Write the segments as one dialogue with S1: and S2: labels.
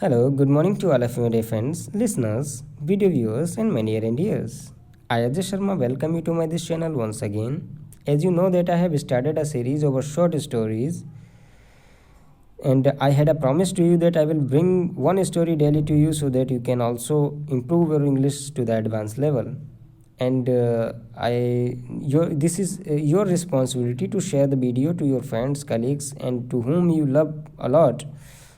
S1: Hello, good morning to all of you, dear friends, listeners, video viewers, and many year and years. I, Ajay Sharma, welcome you to my this channel once again. As you know that I have started a series over short stories, and I had a promise to you that I will bring one story daily to you so that you can also improve your English to the advanced level. And this is your responsibility to share the video to your friends, colleagues, and to whom you love a lot,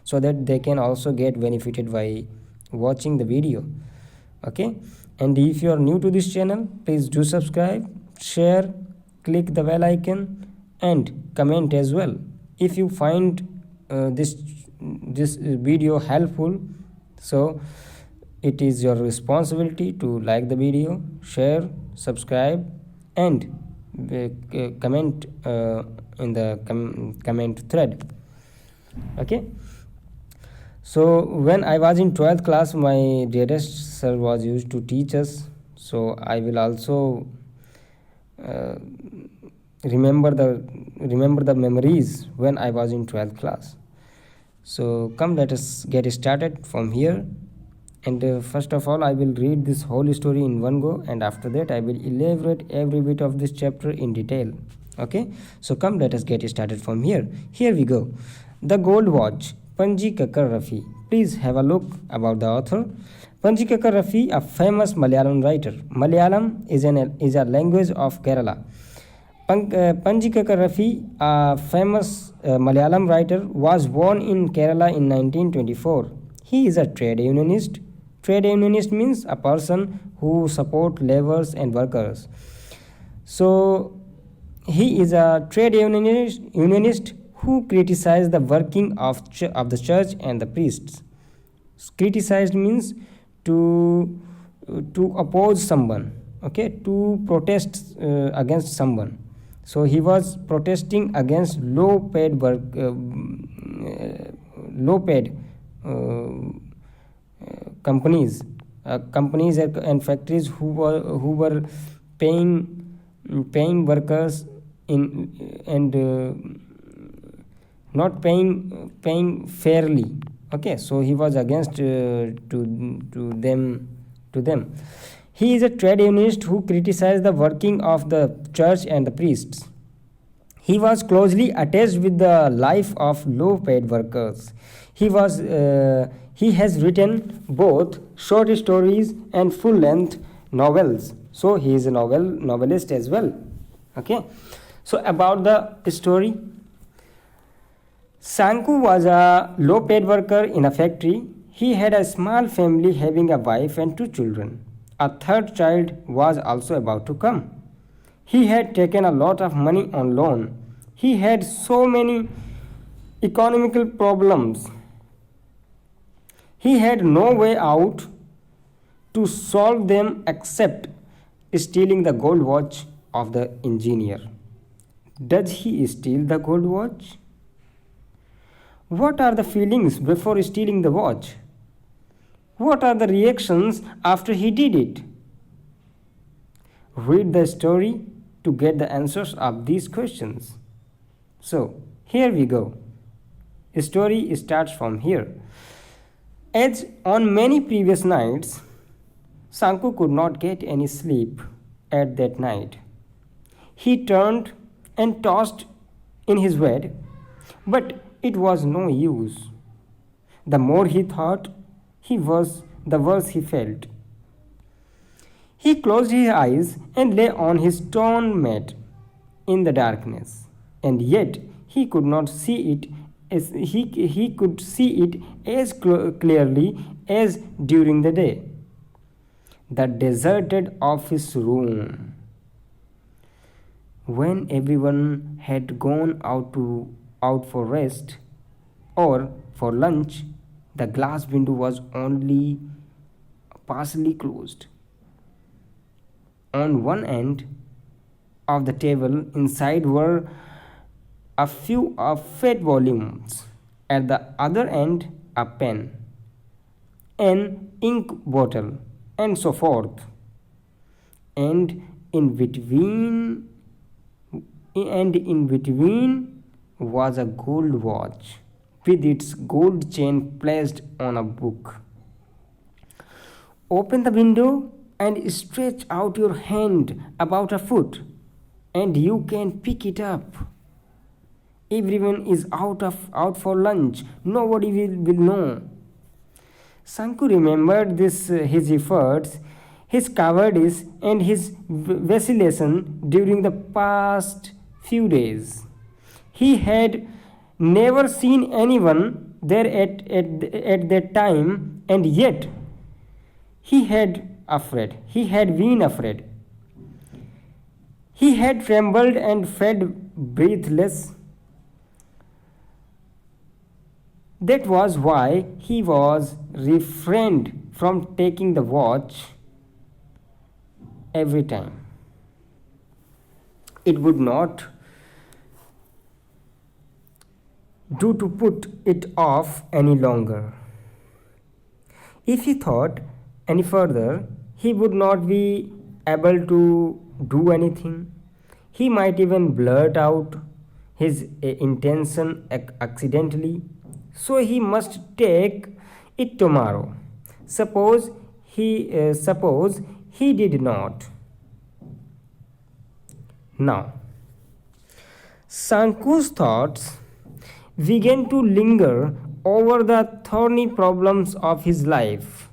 S1: so that they can also get benefited by watching the video. Okay, and if you are new to this channel, please do subscribe, share, click the bell icon, and comment as well. If you find this video helpful, so it is your responsibility to like the video, share, subscribe, and comment in the comment thread. Okay, so when I was in 12th class, my dearest sir was used to teach us, so I will also uh, remember the memories when I was in 12th class. So come, let us get started from here. And first of all, I will read this whole story in one go, and after that I will elaborate every bit of this chapter in detail. Okay, so come, let us get started from here. Here we go. The Gold Watch, Panji Kakar Rafi. Please have a look about the author. Panji Kakar Rafi, a famous Malayalam writer. Malayalam is a language of Kerala. Panji Kakar Rafi, a famous Malayalam writer, was born in Kerala in 1924. He is a trade unionist. Trade unionist means a person who support laborers and workers. So he is a trade unionist who criticized the working of the church and the priests. Criticized means to oppose someone, okay, to protest against someone. So he was protesting against low paid companies and factories who were paying workers in and not paying fairly. Okay, so he was against to them. He is a trade unionist who criticized the working of the church and the priests. He was closely attached with the life of low-paid workers. He has written both short stories and full-length novels. So he is a novelist as well. Okay. So about the story, Sanku was a low-paid worker in a factory. He had a small family having a wife and two children. A third child was also about to come. He had taken a lot of money on loan. He had so many economical problems. He had no way out to solve them except stealing the gold watch of the engineer. Does he steal the gold watch? What are the feelings before stealing the watch? What are the reactions after he did it? Read the story to get the answers of these questions. So, here we go. The story starts from here. As on many previous nights, Sanku could not get any sleep at that night. He turned and tossed in his bed, but it was no use. The more he thought, the worse he felt. He closed his eyes and lay on his stone mat in the darkness, and yet he could not see it as he could see it as clearly as during the day. The deserted office room. When everyone had gone out for rest or for lunch, the glass window was only partially closed. On one end of the table inside were a few of fat volumes. At the other end, a pen, an ink bottle, and so forth. And in between was a gold watch, with its gold chain placed on a book. Open the window and stretch out your hand about a foot, and you can pick it up. Everyone is out for lunch. Nobody will know. Sanku remembered his efforts, his cowardice, and his vacillation during the past few days. He had never seen anyone there at that time, and yet he had been afraid. He had trembled and felt breathless. That was why he was refrained from taking the watch every time. It would not do to put it off any longer. If he thought any further, he would not be able to do anything. He might even blurt out his intention accidentally. So he must take it tomorrow. Suppose he did not. Now, Sanku's thoughts began to linger over the thorny problems of his life.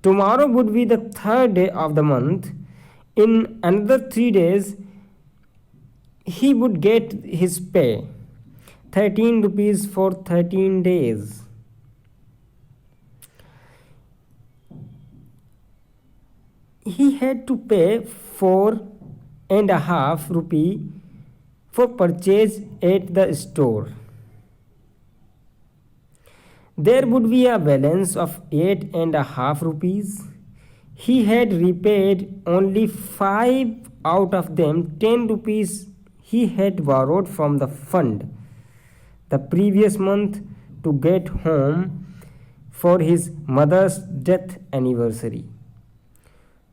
S1: Tomorrow would be the third day of the month. In another 3 days, he would get his pay. 13 rupees for 13 days. He had to pay 4.5 rupee for purchase at the store. There would be a balance of 8.5 rupees. He had repaid only 5 out of them. 10 rupees he had borrowed from the fund the previous month to get home for his mother's death anniversary.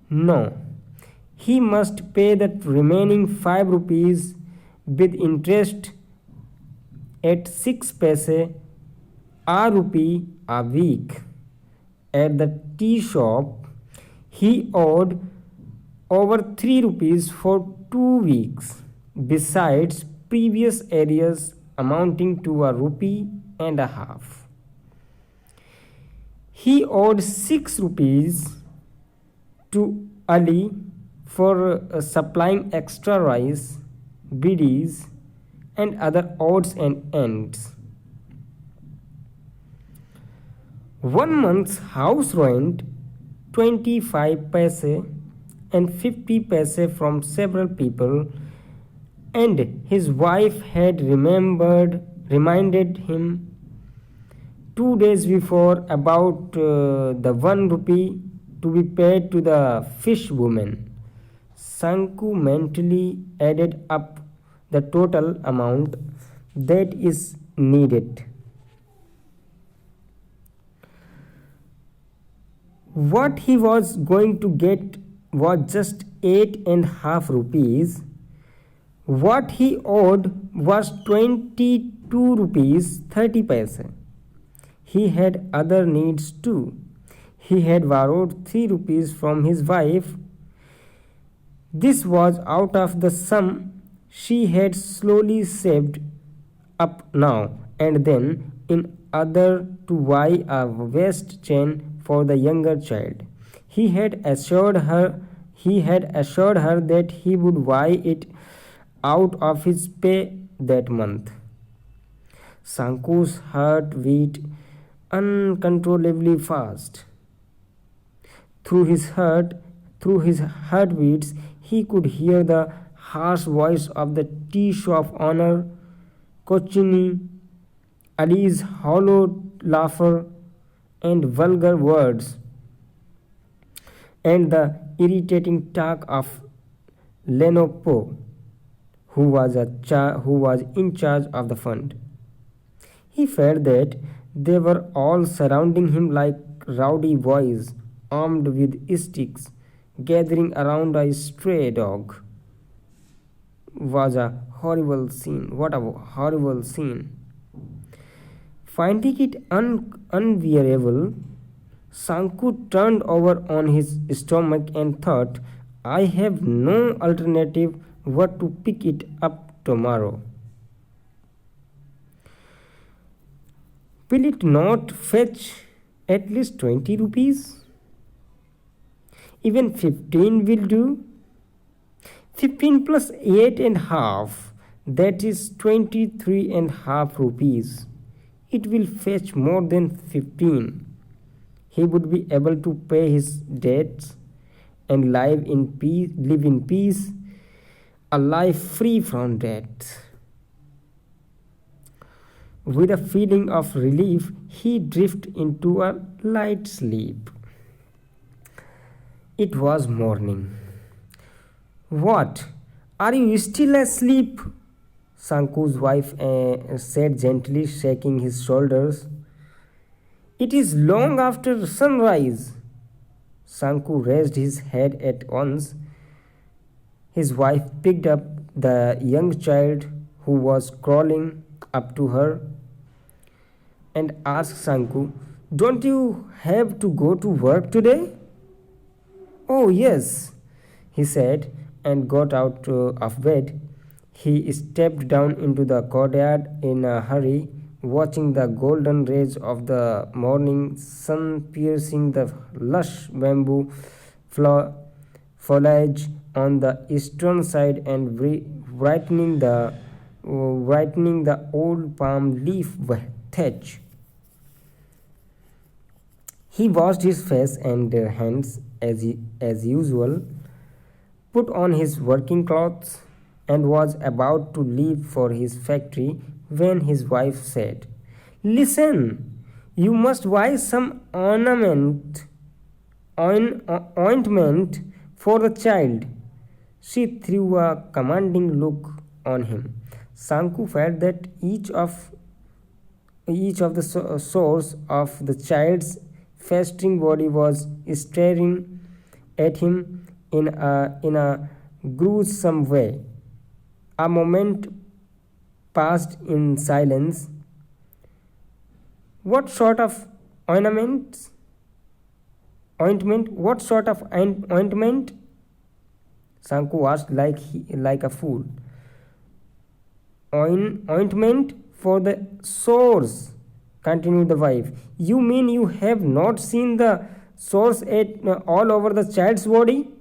S1: No, he must pay the remaining 5 rupees with interest at 6 paise a rupee a week. At the tea shop, he owed over 3 rupees for 2 weeks, besides previous arrears amounting to a rupee and a half. He owed 6 rupees to Ali for supplying extra rice, bidis, and other odds and ends. 1 month's house rent, 25 paise and 50 paise from several people, and his wife had reminded him 2 days before about the 1 rupee to be paid to the fish woman. Sanku mentally added up the total amount that is needed. What he was going to get was just 8.5 rupees. What he owed was 22 rupees 30 paise. He had other needs too. He had borrowed 3 rupees from his wife. This was out of the sum she had slowly saved up now and then in order to buy a waist chain for the younger child. He had assured her that he would buy it out of his pay that month. Sanku's heart beat uncontrollably fast. Through his heartbeats, he could hear the harsh voice of the tea shop owner, Kochini, Ali's hollow laughter and vulgar words, and the irritating talk of Lenopo, who was in charge of the fund. He felt that they were all surrounding him like rowdy boys armed with sticks gathering around a stray dog. Was a horrible scene. What a horrible scene. Finding it unbearable, Sanku turned over on his stomach and thought, I have no alternative but to pick it up tomorrow. Will it not fetch at least 20 rupees? Even 15 will do. 15 plus 8 and half, that is 23 and half rupees. It will fetch more than 15. He would be able to pay his debts and live in peace, a life free from debt. With a feeling of relief, he drifted into a light sleep. It was morning. What? Are you still asleep? Sanku's wife said gently, shaking his shoulders. It is long after sunrise. Sanku raised his head at once. His wife picked up the young child who was crawling up to her and asked Sanku, Don't you have to go to work today? Oh, yes, he said and got out of bed. He stepped down into the courtyard in a hurry, watching the golden rays of the morning sun piercing the lush bamboo foliage on the eastern side and brightening the old palm leaf thatch. He washed his face and hands as usual, put on his working clothes, and was about to leave for his factory when his wife said, Listen, you must buy some ointment for the child. She threw a commanding look on him. Sanku felt that each of the sores of the child's festering body was staring at him in a gruesome way. A moment passed in silence. What sort of ornaments? Ointment? What sort of ointment? Sanku asked like a fool. Ointment for the sores, continued the wife. You mean you have not seen the sores all over the child's body?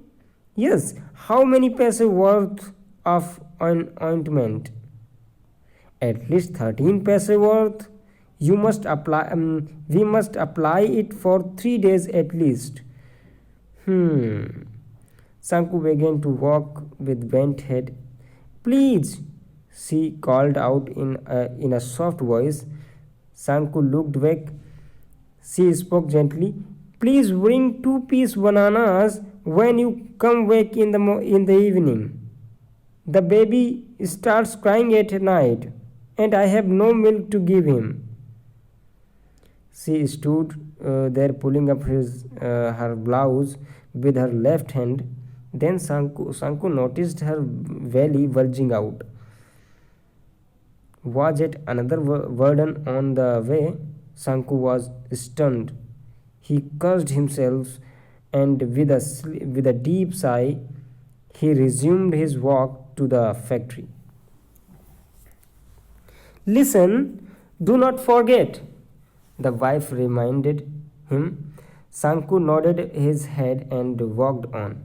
S1: Yes. How many paise worth of ointment? At least 13 paise worth. We must apply it for 3 days at least. Sanku began to walk with bent head. Please, she called out in a soft voice. Sanku looked back. She spoke gently. Please bring 2-piece bananas when you come back in the evening. The baby starts crying at night, and I have no milk to give him. She stood there pulling up her blouse with her left hand. Then Sanku noticed her belly bulging out. Was it another burden on the way? Sanku was stunned. He cursed himself, and with a deep sigh, he resumed his walk to the factory. Listen, do not forget, the wife reminded him. Sanku nodded his head and walked on.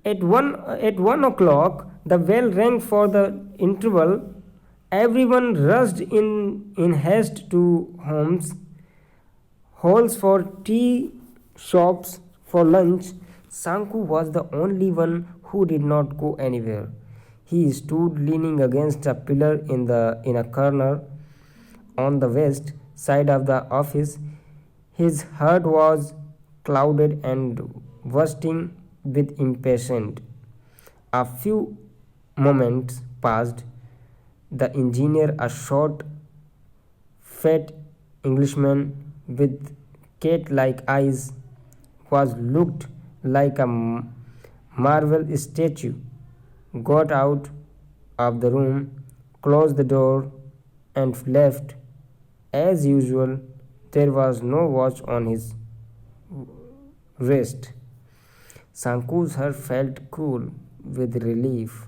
S1: At 1 o'clock, the bell rang for the interval. Everyone rushed in haste to homes, halls for tea, shops for lunch. Sanku was the only one who did not go anywhere. He stood leaning against a pillar in a corner on the west side of the office. His heart was clouded and bursting with impatience. A few moments passed. The engineer, a short, fat Englishman with cat-like eyes, was looked like a marble statue, got out of the room, closed the door, and left. As usual, there was no watch on his wrist. Sanku's heart felt cool with relief.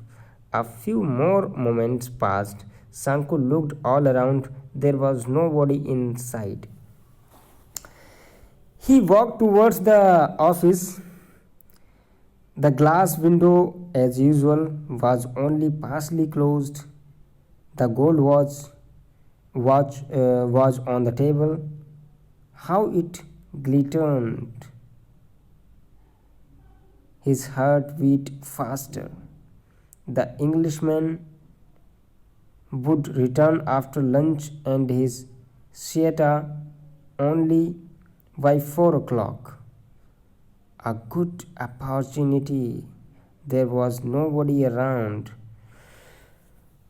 S1: A few more moments passed. Sanku looked all around. There was nobody in sight. He walked towards the office. The glass window, as usual, was only partially closed. The gold watch was on the table. How it glittered! His heart beat faster. The Englishman would return after lunch and his siesta only by 4 o'clock. A good opportunity. There was nobody around.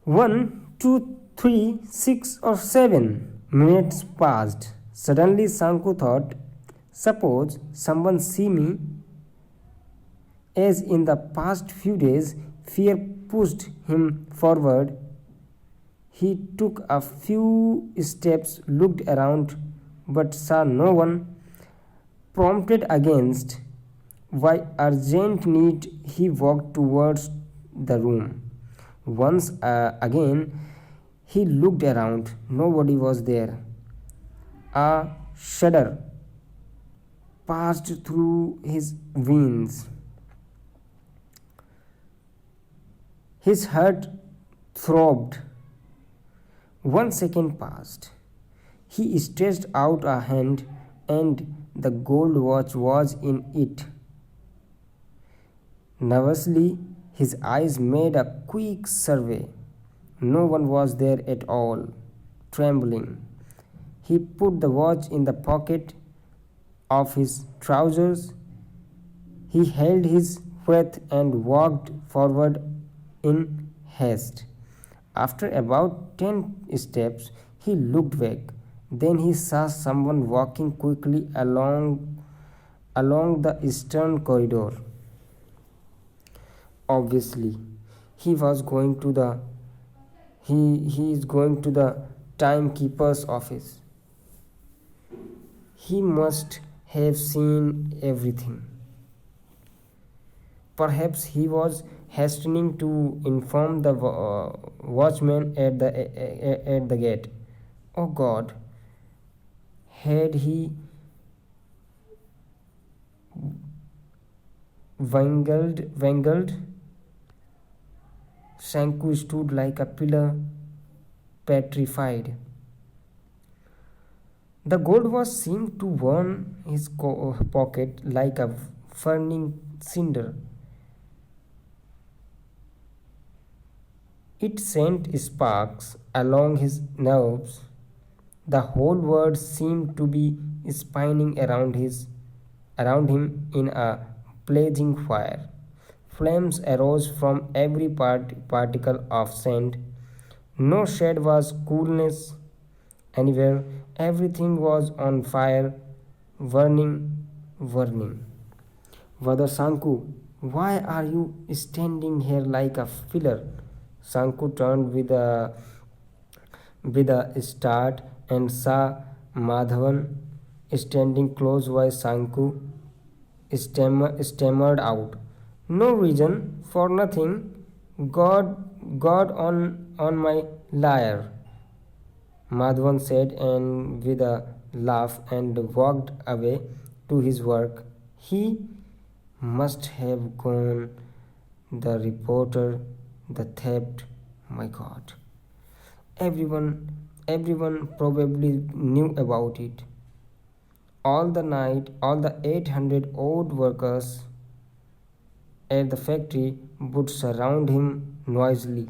S1: 1, 2, 3, 6 or 7 minutes passed. Suddenly Sanku thought, suppose someone see me. As in the past few days, fear pushed him forward. He took a few steps, looked around, but saw no one. Prompted against by urgent need, he walked towards the room. Once again, he looked around. Nobody was there. A shudder passed through his veins. His heart throbbed. 1 second passed. He stretched out a hand, and the gold watch was in it. Nervously, his eyes made a quick survey. No one was there at all. Trembling, he put the watch in the pocket of his trousers. He held his breath and walked forward in haste. After about 10 steps, he looked back. Then he saw someone walking quickly along the eastern corridor. Obviously, he was going to the he is going to the timekeeper's office. He must have seen everything. Perhaps he was hastening to inform the watchman at the gate. Oh God, had he wangled? Sanku stood like a pillar, petrified. The gold watch seemed to burn his pocket like a burning cinder. It sent sparks along his nerves. The whole world seemed to be spinning around him in a blazing fire. Flames arose from every particle of sand. No shade was coolness anywhere. Everything was on fire, burning. Brother Sanku, why are you standing here like a pillar? Sanku turned with a start and saw Madhavan standing close by. Sanku stammered out, "No reason, for nothing. God on my lyre," Madhavan said, and with a laugh, and walked away to his work. He must have gone. The reporter, the theft, my God. Everyone probably knew about it. All the night, all the 800 odd workers at the factory would surround him noisily.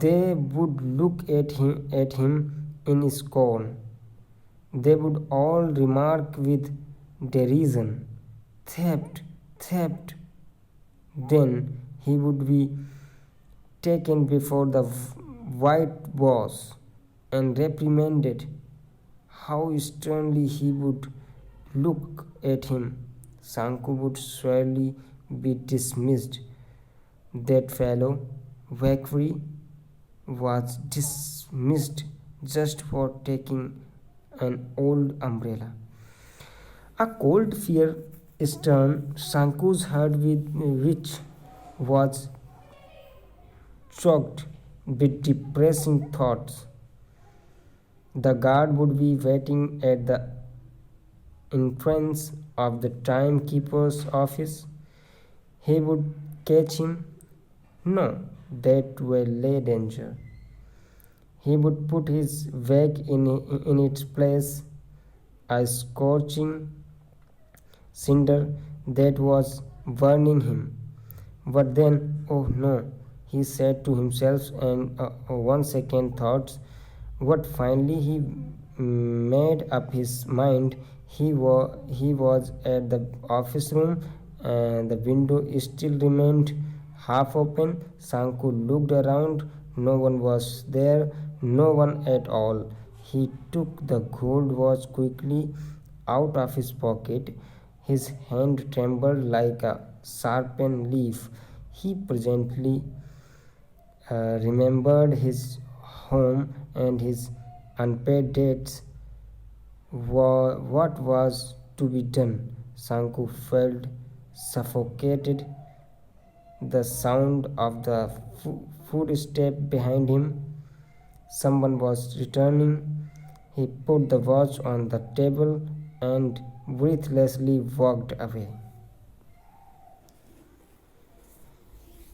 S1: They would look at him in scorn. They would all remark with derision, "Theft, theft." Then he would be taken before the white boss and reprimanded. How sternly he would look at him. Sanku would surely be dismissed. That fellow, Vakri, was dismissed just for taking an old umbrella. A cold fear stirred Sanku's heart, which was choked with depressing thoughts. The guard would be waiting at the entrance of the timekeeper's office. He would catch him. No, that will lay danger. He would put his wag in its place, a scorching cinder that was burning him. But then, oh no, he said to himself, and 1 second thoughts. What finally he made up his mind, he was at the office room and the window still remained half open. Sanku looked around. No one was there, no one at all. He took the gold watch quickly out of his pocket. His hand trembled like a sharpened leaf. He presently remembered his home and his unpaid debts. What was to be done? Sanku felt suffocated. The sound of the footstep behind him. Someone was returning. He put the watch on the table and breathlessly walked away.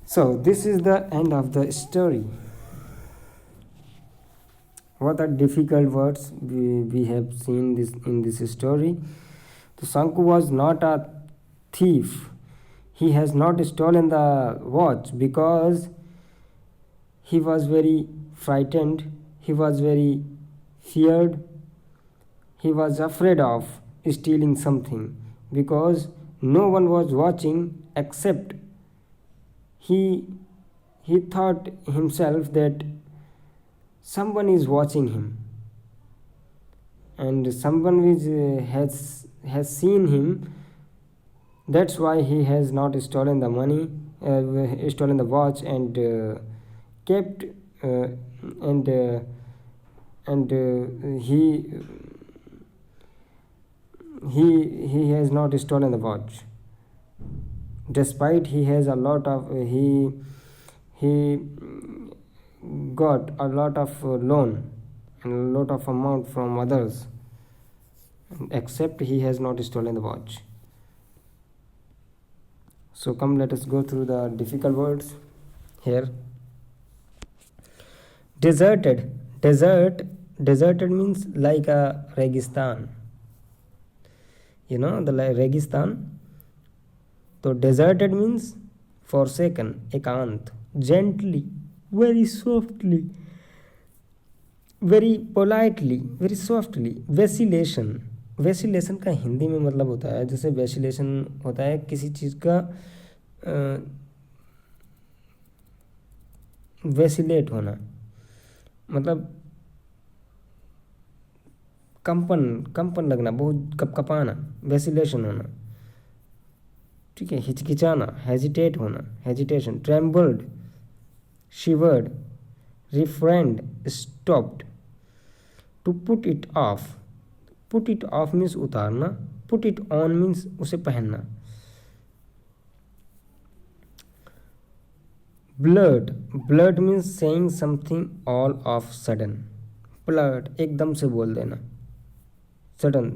S1: So, this is the end of the story. What are difficult words we have seen this in this story. So Sanku was not a thief. He has not stolen the watch because he was very frightened. He was very feared. He was afraid of stealing something because no one was watching except he thought himself that someone is watching him and someone has seen him. That's why he has not stolen the money, stolen the watch, and kept and he has not stolen the watch. Despite he has a lot of he got a lot of loan and a lot of amount from others, except he has not stolen the watch. So come, let us go through the difficult words here. Deserted means like a registan, the registan. So deserted means forsaken, ekant, gently, very softly, very politely, very softly. वैसिलेशन का हिंदी में मतलब होता है, जैसे वैसिलेशन होता है किसी चीज़ का वैसिलेट होना, मतलब कंपन लगना, बहुत कपकपाना, वैसिलेशन होना, ठीक है. हिचकिचाना, हेजिटेट होना, hesitation. Trembled, shivered, refrained, stopped. To put it off means उतारना. पुट इट ऑन मीन्स उसे पहनना. Blurt means saying something all of sudden. Blurt एकदम से बोल देना, सडन.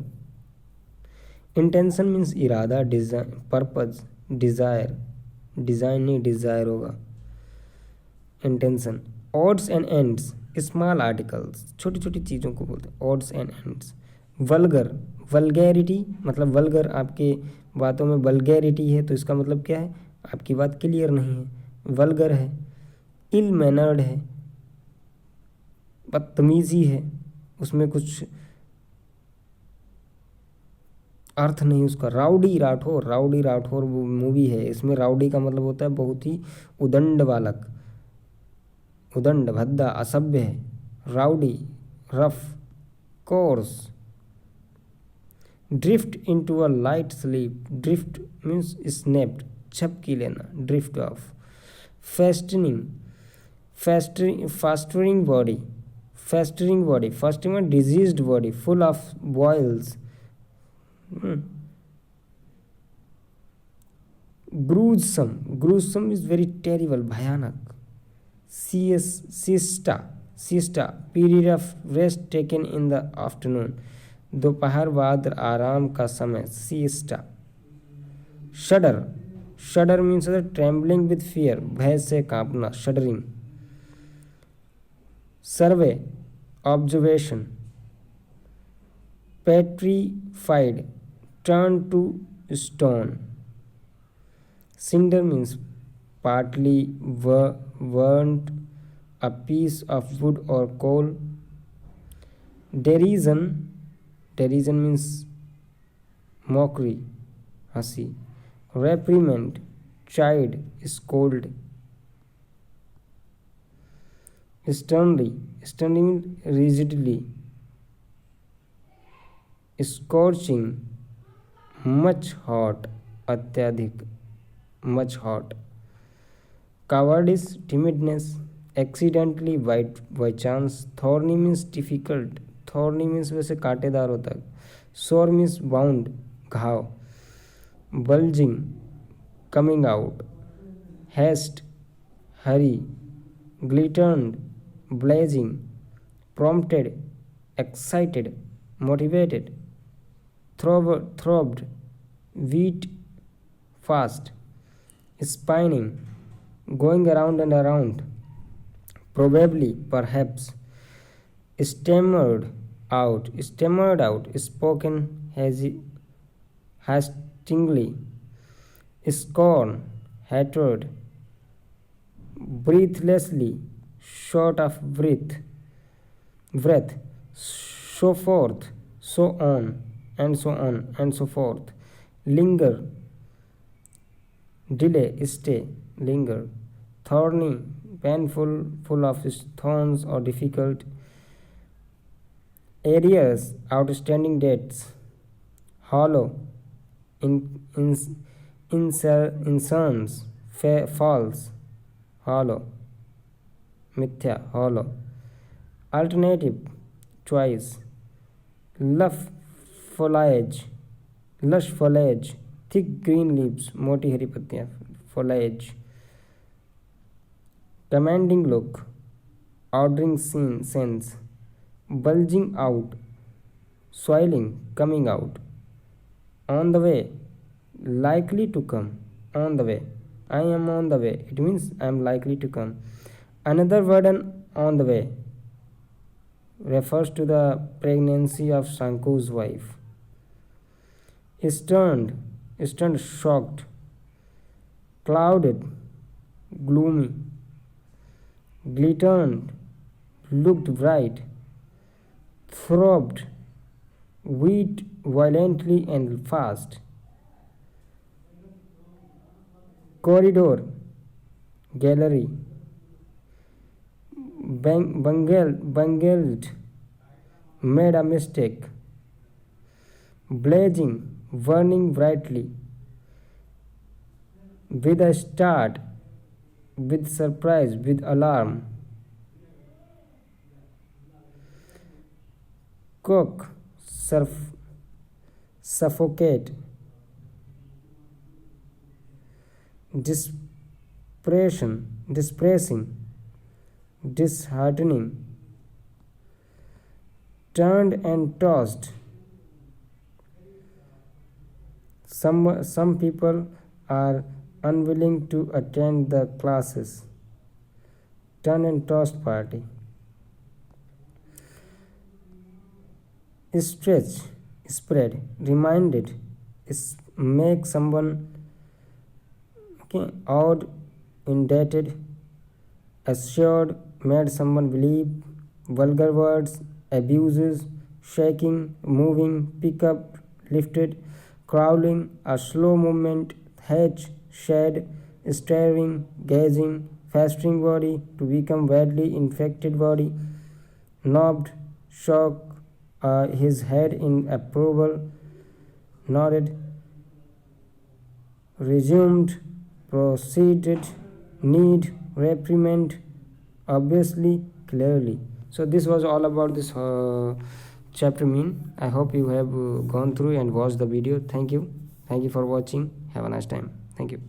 S1: इंटेंशन मीन्स इरादा, डिजाइन, पर्पज, डिजायर. डिजाइन नहीं, डिजायर होगा. Intention. Odds and ends, small articles, छोटी छोटी चीज़ों को बोलते हैं ऑड्स एंड एंड्स. वल्गैरिटी मतलब वल्गर, आपके बातों में वल्गैरिटी है तो इसका मतलब क्या है, आपकी बात क्लियर नहीं है, वल्गर है. इल मैनर्ड है, बदतमीजी है, उसमें कुछ अर्थ नहीं उसका. राउडी राठौर मूवी है, इसमें राउडी का मतलब होता है बहुत ही उदंड बालक, उदंड, भद्दा, असभ्य है. Rowdy, rough, coarse. Drift into a light sleep. Drift means snapped, झपकी लेना, drift off. Festering body. festering body, festering diseased body, full of boils. Hmm. Gruesome is very terrible, bhayanak. Siesta, period of rest taken in the afternoon. दोपहर बाद आराम का समय, siesta. Shudder means trembling with fear, भय से कांपना, shuddering. Survey, observation. Petrified, turned to stone. Cinder means partly burnt, a piece of wood or coal. Derision means mockery, hasi. Reprimand, chide, scold. Sternly means rigidly. Scorching, much hot, अत्यधिक, much hot. Cowardice, timidness. Accidentally, by chance. Thorny means difficult. Thorny means वैसे कांटेदार होता है. Sore means wound, घाव. Bulging, coming out. Haste, hurry. Glittered, blazing. Prompted, excited, motivated. Throbbed, beat fast. Spinning, going around and around. Probably, perhaps. Stammered out, spoken hastily. Scorn, hatred. Breathlessly, short of breath. So forth, so on, and so forth. Linger, delay, stay, linger. Thorny, painful, full of thorns or difficult. Arrears, outstanding debts. Hollow, insurance, false, hollow. Mithya, hollow. Alternative, choice. Lush foliage, thick green leaves, moti hari pattiyan, foliage. Commanding look, ordering sense. Bulging out, swelling, coming out. On the way, likely to come, on the way. I am on the way, it means I am likely to come. Another word on the way refers to the pregnancy of Shanku's wife. Stunned, shocked. Clouded, gloomy. Glittered, looked bright. Throbbed, beat violently and fast. Corridor, gallery. Bungled, made a mistake. Blazing, burning brightly. With a start, with surprise, with alarm. Cook, suffocate. Depression, disheartening. Turned and tossed. Some people are unwilling to attend the classes. Turn and tossed party. Stretch, spread, reminded, make someone odd, indebted, assured, made someone believe. Vulgar words, abuses, shaking, moving, pick up, lifted, crawling, a slow movement, hedge, shed, staring, gazing, festering body, to become badly infected body, knobbed, shock, his head in approval, nodded, resumed, proceeded, need, reprimand, obviously, clearly. So this was all about this chapter mean. I hope you have gone through and watched the video. Thank you for watching. Have a nice time. Thank you.